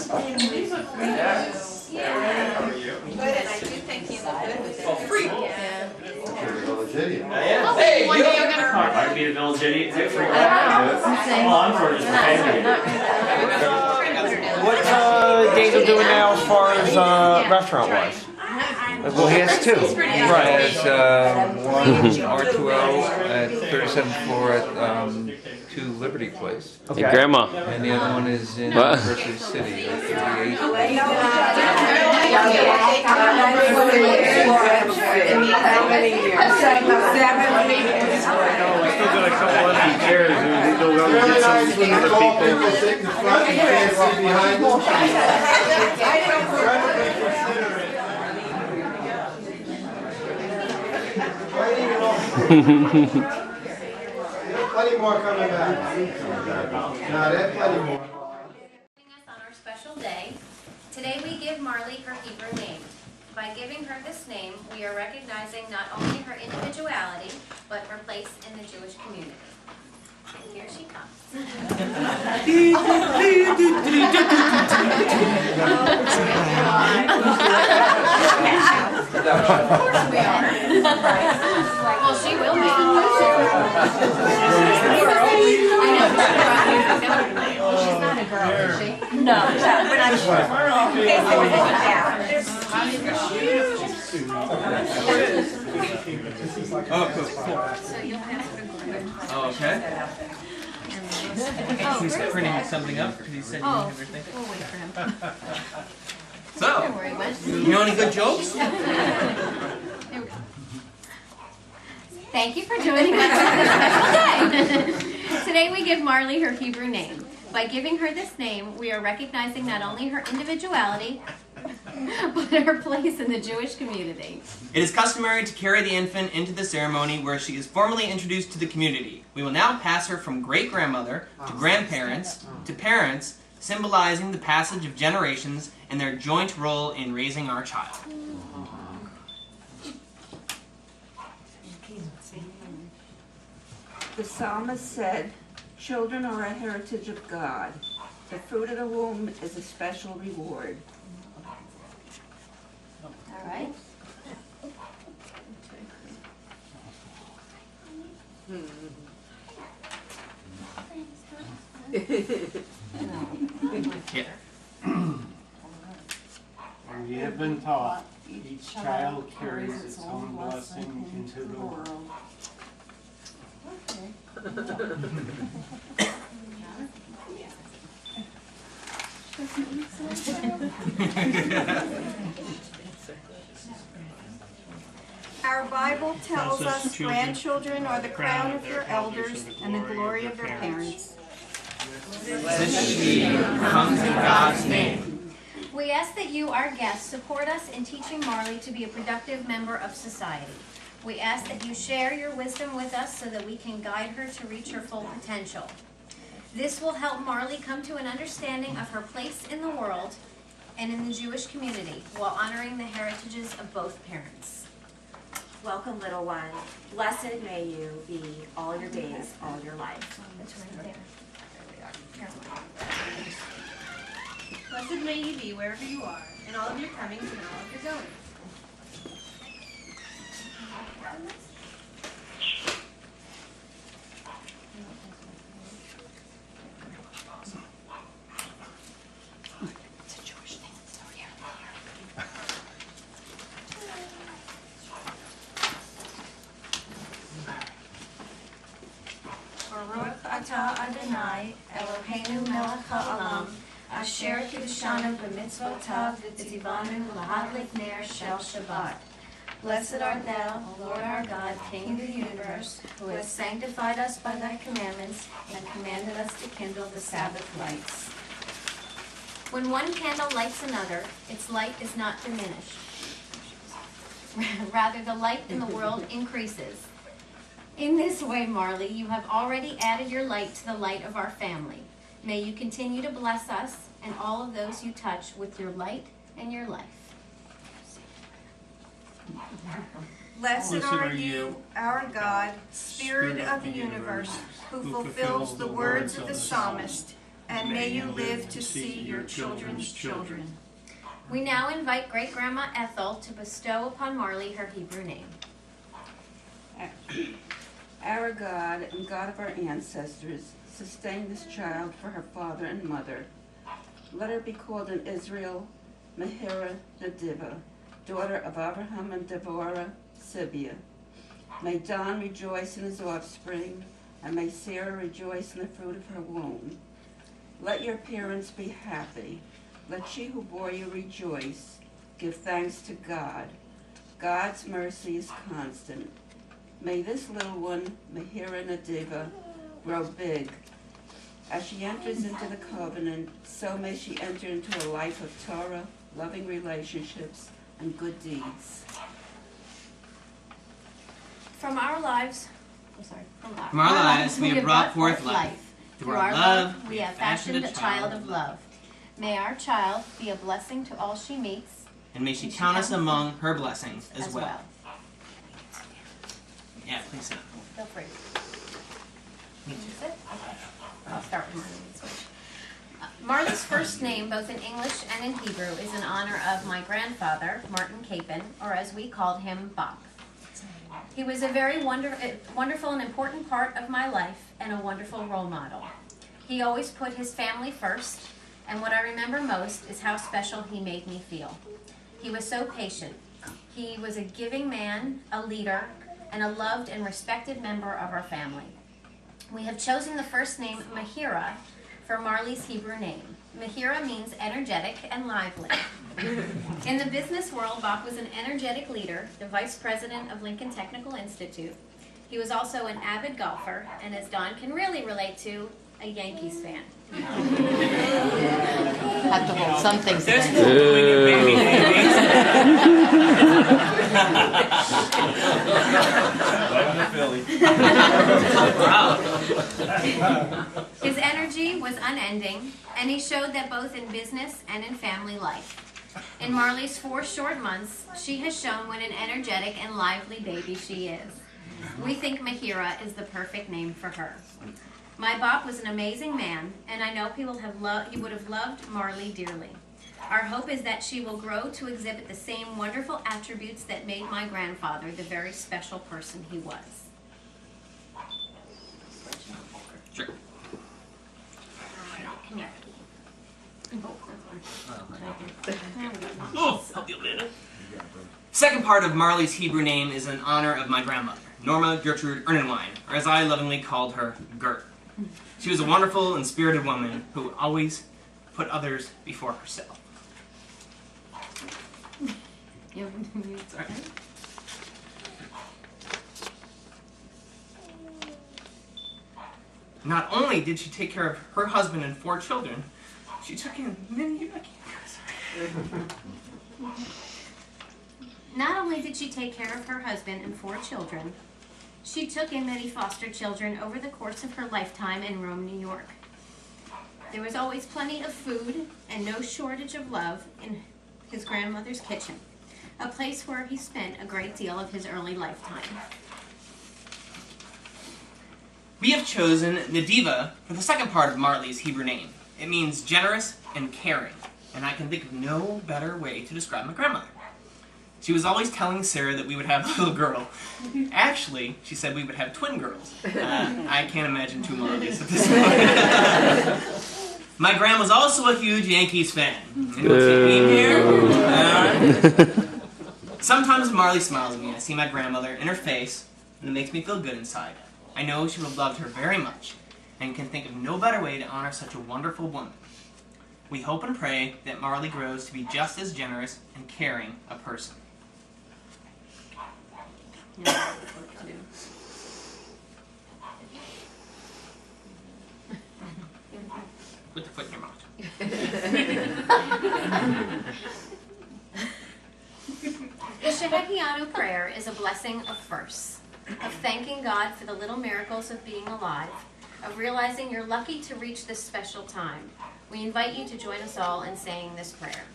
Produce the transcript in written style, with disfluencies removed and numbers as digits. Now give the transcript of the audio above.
Yes. Yeah. How are you? Good, and I do think you look good with it. Oh, free. Yeah. Yeah. Hey, One you day you're gonna call. Might be the village idiot. Is it free? Same. Oh, I'm for just pretending. What Daniel doing now as far as restaurant-wise? Well, he has two. Right. He has one R2L at 37th floor at 2 Liberty Place. Hey, Grandma. And the other one is in What? University City at 38. We still got a couple empty chairs and we still got to get some other people. Sit in the front, you can't see behind Plenty more coming back. No, there's plenty more. Joining us on our special day, today we give Marley her Hebrew name. By giving her this name, we are recognizing not only her individuality, but her place in the Jewish community. And here she comes. Of course we are. Well, she will be. She's not a girl, is she? No, but I'm sure. Okay, so we'll hold it down. Oh, cool. So you'll have to go. Oh, okay. He's printing something up because he said you Oh, everything. we'll wait for him. So, Don't worry, Wes. you know any good jokes? There we go. Thank you for joining us on this special day. Today we give Marley her Hebrew name. By giving her this name, we are recognizing not only her individuality, but her place in the Jewish community. It is customary to carry the infant into the ceremony where she is formally introduced to the community. We will now pass her from great-grandmother to grandparents to parents, symbolizing the passage of generations and their joint role in raising our child. The psalmist said, "Children are a heritage of God. The fruit of the womb is a special reward." All right? Yeah. And we have been taught, each child carries its own blessing into the world. Our Bible tells us grandchildren are the crown of your elders and the glory of their parents. This she comes in God's name. We ask that you, our guests, support us in teaching Marley to be a productive member of society. We ask that you share your wisdom with us so that we can guide her to reach her full potential. This will help Marley come to an understanding of her place in the world and in the Jewish community while honoring the heritages of both parents. Welcome, little one. Blessed may you be all your days, all your life. It's right there. Blessed may you be wherever you are, in all of your comings and all of your goings. Baruch atah Adonai, Eloheinu melech ha'olam, asher kiddushanu b'mitzvotav v'tzivanu lahadlik ner shel Shabbat. Blessed art thou, Lord our God, King of the universe, who has sanctified us by thy commandments and commanded us to kindle the Sabbath lights. When one candle lights another, its light is not diminished. Rather, the light in the world increases. In this way, Marley, you have already added your light to the light of our family. May you continue to bless us and all of those you touch with your light and your life. Blessed are you, our God, Spirit of the universe, who fulfills the words of the psalmist. and may you live to see your children's children. We now invite Great-Grandma Ethel to bestow upon Marley her Hebrew name. Our God and God of our ancestors, sustain this child for her father and mother. Let her be called in Israel Mehira Nadiva, daughter of Abraham and Deborah Sibia. May Don rejoice in his offspring, and may Sarah rejoice in the fruit of her womb. Let your parents be happy. Let she who bore you rejoice. Give thanks to God. God's mercy is constant. May this little one, Mehira Nadiva, grow big. As she enters into the covenant, so may she enter into a life of Torah, loving relationships, and good deeds. From our lives, From our lives we have brought forth life. Through our love we have fashioned a child of love. May our child be a blessing to all she meets, and may she count us among her blessings as well. Yeah, please sit. Feel free. Me Can you too. sit? Okay. I'll start with Marley. Marley's first name, both in English and in Hebrew, is in honor of my grandfather, Martin Capon, or as we called him, Bob. He was a very wonderful and important part of my life and a wonderful role model. He always put his family first, and what I remember most is how special he made me feel. He was so patient. He was a giving man, a leader, and a loved and respected member of our family. We have chosen the first name Mehira for Marley's Hebrew name. Mehira means energetic and lively. In the business world, Bach was an energetic leader, the vice president of Lincoln Technical Institute. He was also an avid golfer, and as Don can really relate to, a Yankees fan. Have to hold some things There's against no doing it, baby. His energy was unending, and he showed that both in business and in family life. In Marley's 4 short months, she has shown what an energetic and lively baby she is. We think Mehira is the perfect name for her. My Bop was an amazing man, and I know he would have loved Marley dearly. Our hope is that she will grow to exhibit the same wonderful attributes that made my grandfather the very special person he was. Sure. Come here. Oh, I'll deal with it. Second part of Marley's Hebrew name is in honor of my grandmother, Norma Gertrude Ernenwein, or as I lovingly called her, Gert. She was a wonderful and spirited woman who always put others before herself. Sorry. Not only did she take care of her husband and 4 children, she took in many... Not only did she take care of her husband and 4 children, she took in many foster children over the course of her lifetime in Rome, New York. There was always plenty of food and no shortage of love in his grandmother's kitchen, a place where he spent a great deal of his early lifetime. We have chosen Nadiva for the second part of Marley's Hebrew name. It means generous and caring, and I can think of no better way to describe my grandmother. She was always telling Sarah that we would have a little girl. Actually, she said we would have twin girls. I can't imagine 2 Marleys at this point. My grandma was also a huge Yankees fan. Anyone see me here? Sometimes Marley smiles at me. I see my grandmother in her face, and it makes me feel good inside. I know she would have loved her very much, and can think of no better way to honor such a wonderful woman. We hope and pray that Marley grows to be just as generous and caring a person. Put the foot in your mouth. The Shehekianu prayer is a blessing of firsts, of thanking God for the little miracles of being alive, of realizing you're lucky to reach this special time. We invite you to join us all in saying this prayer.